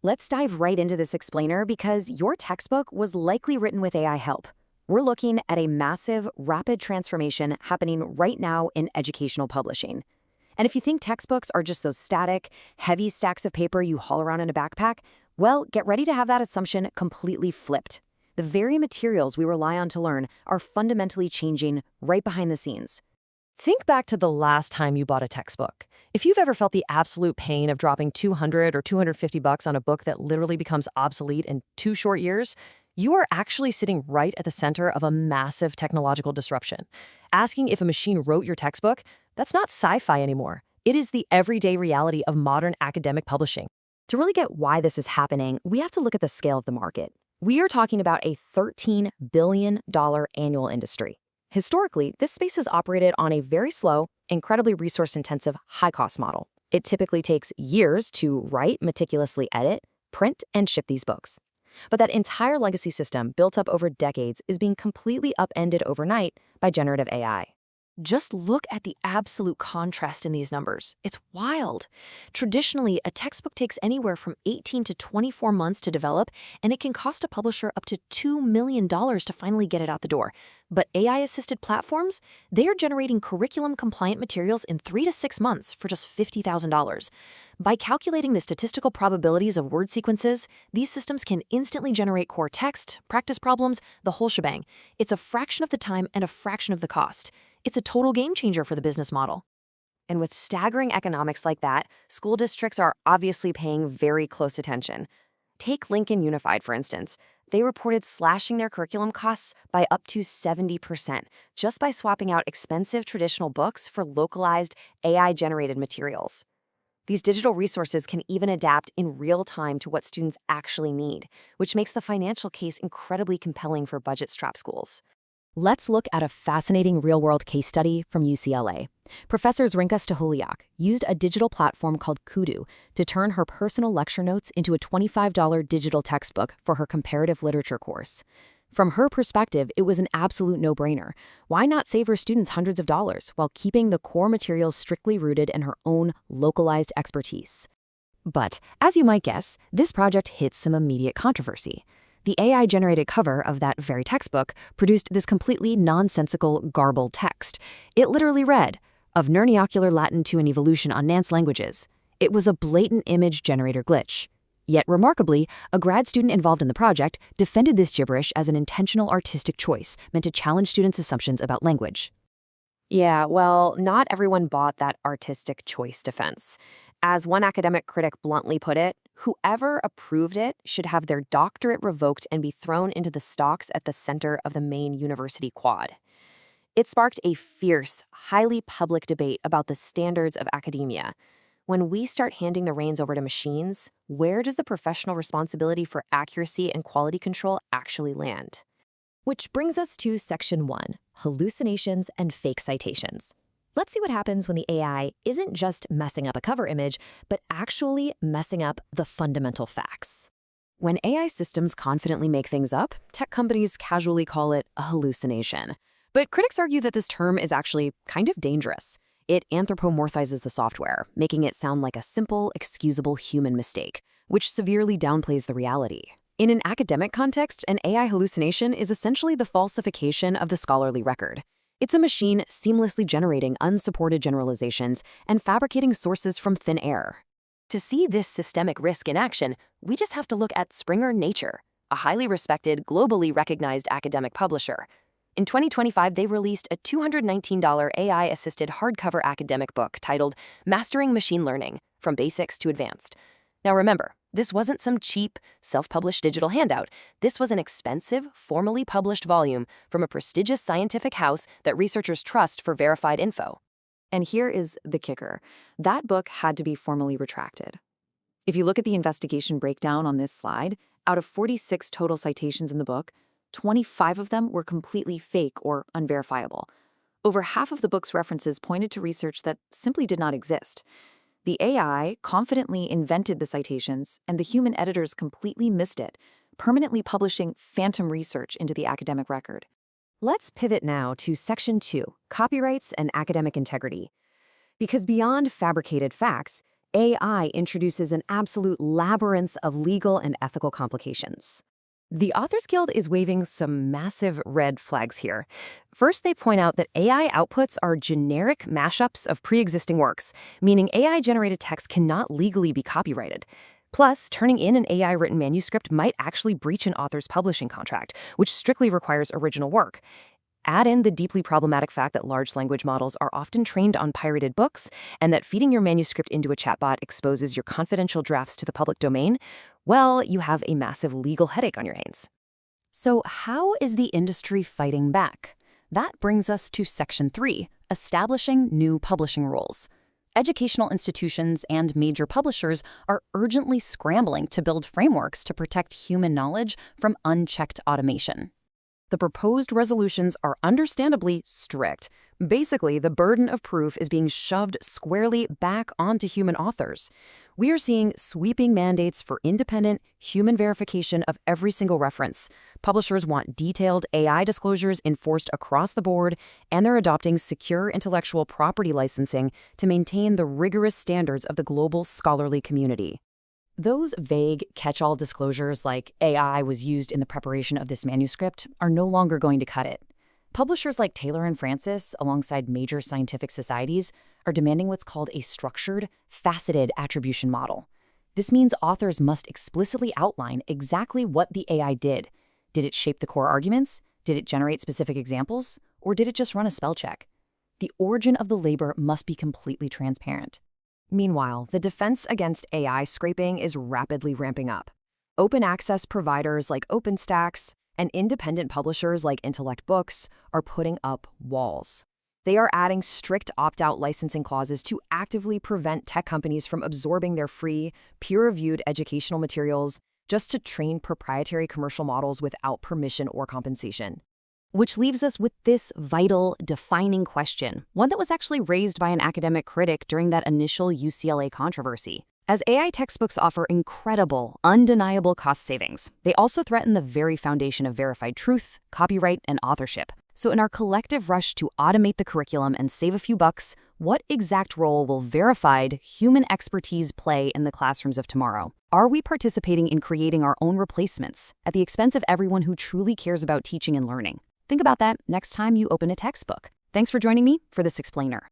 Let's dive right into this explainer because your textbook was likely written with AI help. We're looking at a massive, rapid transformation happening right now in educational publishing. And if you think textbooks are just those static, heavy stacks of paper you haul around in a backpack, well, get ready to have that assumption completely flipped. The very materials we rely on to learn are fundamentally changing right behind the scenes. Think back to the last time you bought a textbook. If you've ever felt the absolute pain of dropping $200 or $250 on a book that literally becomes obsolete in 2 short years, you are actually sitting right at the center of a massive technological disruption. Asking if a machine wrote your textbook, that's not sci-fi anymore. It is the everyday reality of modern academic publishing. To really get why this is happening, we have to look at the scale of the market. We are talking about a $13 billion annual industry. Historically, this space has operated on a very slow, incredibly resource-intensive, high-cost model. It typically takes years to write, meticulously edit, print, and ship these books. But that entire legacy system built up over decades is being completely upended overnight by generative AI. Just look at the absolute contrast in these numbers. It's wild. Traditionally, a textbook takes anywhere from 18 to 24 months to develop, and it can cost a publisher up to $2 million to finally get it out the door. But AI-assisted platforms, they are generating curriculum-compliant materials in 3 to 6 months for just $50,000. By calculating the statistical probabilities of word sequences, these systems can instantly generate core text, practice problems, the whole shebang. It's a fraction of the time and a fraction of the cost. It's a total game changer for the business model. And with staggering economics like that, school districts are obviously paying very close attention. Take Lincoln Unified, for instance. They reported slashing their curriculum costs by up to 70% just by swapping out expensive traditional books for localized, AI-generated materials. These digital resources can even adapt in real time to what students actually need, which makes the financial case incredibly compelling for budget-strapped schools. Let's look at a fascinating real-world case study from UCLA. Professor Zrinka Stahuliak used a digital platform called Kudu to turn her personal lecture notes into a $25 digital textbook for her comparative literature course. From her perspective, it was an absolute no-brainer. Why not save her students hundreds of dollars while keeping the core materials strictly rooted in her own localized expertise? But, as you might guess, this project hits some immediate controversy. The AI-generated cover of that very textbook produced this completely nonsensical, garbled text. It literally read, "Of Nerneocular Latin to an Evolution on Nance Languages." It was a blatant image generator glitch. Yet, remarkably, a grad student involved in the project defended this gibberish as an intentional artistic choice meant to challenge students' assumptions about language. Yeah, well, not everyone bought that artistic choice defense. As one academic critic bluntly put it, whoever approved it should have their doctorate revoked and be thrown into the stocks at the center of the main university quad. It sparked a fierce, highly public debate about the standards of academia. When we start handing the reins over to machines, where does the professional responsibility for accuracy and quality control actually land? Which brings us to Section 1, hallucinations and fake citations. Let's see what happens when the AI isn't just messing up a cover image, but actually messing up the fundamental facts. When AI systems confidently make things up, tech companies casually call it a hallucination. But critics argue that this term is actually kind of dangerous. It anthropomorphizes the software, making it sound like a simple, excusable human mistake, which severely downplays the reality. In an academic context, an AI hallucination is essentially the falsification of the scholarly record. It's a machine seamlessly generating unsupported generalizations and fabricating sources from thin air. To see this systemic risk in action, we just have to look at Springer Nature, a highly respected, globally recognized academic publisher. In 2025, they released a $219 AI-assisted hardcover academic book titled Mastering Machine Learning, From Basics to Advanced. Now remember, this wasn't some cheap, self-published digital handout. This was an expensive, formally published volume from a prestigious scientific house that researchers trust for verified info. And here is the kicker. That book had to be formally retracted. If you look at the investigation breakdown on this slide, out of 46 total citations in the book, 25 of them were completely fake or unverifiable. Over half of the book's references pointed to research that simply did not exist. The AI confidently invented the citations, and the human editors completely missed it, permanently publishing phantom research into the academic record. Let's pivot now to Section 2, Copyrights and Academic Integrity. Because beyond fabricated facts, AI introduces an absolute labyrinth of legal and ethical complications. The Authors Guild is waving some massive red flags here. First, they point out that AI outputs are generic mashups of pre-existing works, meaning AI-generated text cannot legally be copyrighted. Plus, turning in an AI-written manuscript might actually breach an author's publishing contract, which strictly requires original work. Add in the deeply problematic fact that large language models are often trained on pirated books, and that feeding your manuscript into a chatbot exposes your confidential drafts to the public domain. Well, you have a massive legal headache on your hands. So how is the industry fighting back? That brings us to Section 3, establishing new publishing rules. Educational institutions and major publishers are urgently scrambling to build frameworks to protect human knowledge from unchecked automation. The proposed resolutions are understandably strict. Basically, the burden of proof is being shoved squarely back onto human authors. We are seeing sweeping mandates for independent, human verification of every single reference. Publishers want detailed AI disclosures enforced across the board, and they're adopting secure intellectual property licensing to maintain the rigorous standards of the global scholarly community. Those vague catch-all disclosures like AI was used in the preparation of this manuscript are no longer going to cut it. Publishers like Taylor and Francis, alongside major scientific societies, are demanding what's called a structured, faceted attribution model. This means authors must explicitly outline exactly what the AI did. Did it shape the core arguments? Did it generate specific examples? Or did it just run a spell check? The origin of the labor must be completely transparent. Meanwhile, the defense against AI scraping is rapidly ramping up. Open access providers like OpenStax and independent publishers like Intellect Books are putting up walls. They are adding strict opt-out licensing clauses to actively prevent tech companies from absorbing their free, peer-reviewed educational materials just to train proprietary commercial models without permission or compensation. Which leaves us with this vital, defining question, one that was actually raised by an academic critic during that initial UCLA controversy. As AI textbooks offer incredible, undeniable cost savings, they also threaten the very foundation of verified truth, copyright, and authorship. So in our collective rush to automate the curriculum and save a few bucks, what exact role will verified, human expertise play in the classrooms of tomorrow? Are we participating in creating our own replacements at the expense of everyone who truly cares about teaching and learning? Think about that next time you open a textbook. Thanks for joining me for this explainer.